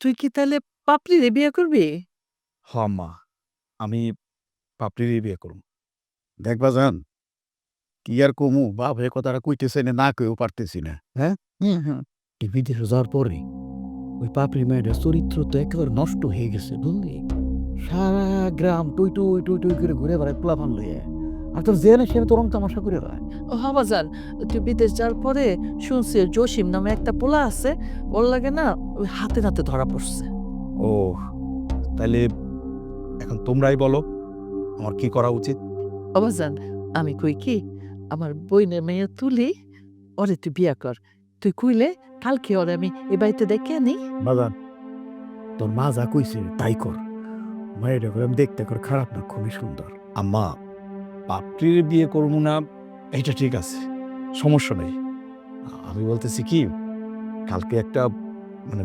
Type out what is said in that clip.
তুই কি তাহলে পাপড়িরে বিয়ে করবি? হ মা, আমি পাপড়িরই বিয়ে করব। দেখবা যান, কি আর কমু, বাপ এ কথাটা কইতেছে না কেউ পারতেছি না। হ্যাঁ, হুম। এই বিদেশে যাওয়ার পরে ওই পাপড়ি মেয়েটার চরিত্র তো একেবারে নষ্ট হয়ে গেছে, বুঝলি? সারা গ্রাম টই টই টই টই করে ঘুরে বেড়ায় পোলাপান লইয়া। আর তোর জেনে সে তো রং তামাশা করে বেড়ায়। ও বাজান, তুই বিদেশ যাওয়ার পরে শুনছি জসিম নামে একটা পোলা আছে, ওর লাগে না ওই হাতে নাতে ধরা পড়ছে। ও, তাইলে এখন তোমরাই বলো আমার কি করা উচিত? ও বাজান, আমি কই কি, আমার বইনের মেয়ে তুলি, ওরে তুই বিয়া কর। তুই কইলে কালকে ওরে আমি এ বাড়িতে দেখে আনি। বাজান, তোর মা যা কইছে তাই কর। মেয়েটা করে আমি দেখতে কর খারাপ না, খুবই সুন্দর। আম্মা, পাত্রীর বিয়ে করবো না এটা ঠিক আছে, সমস্যা নেই। আমি বলতেছি কি, কালকে একটা মানে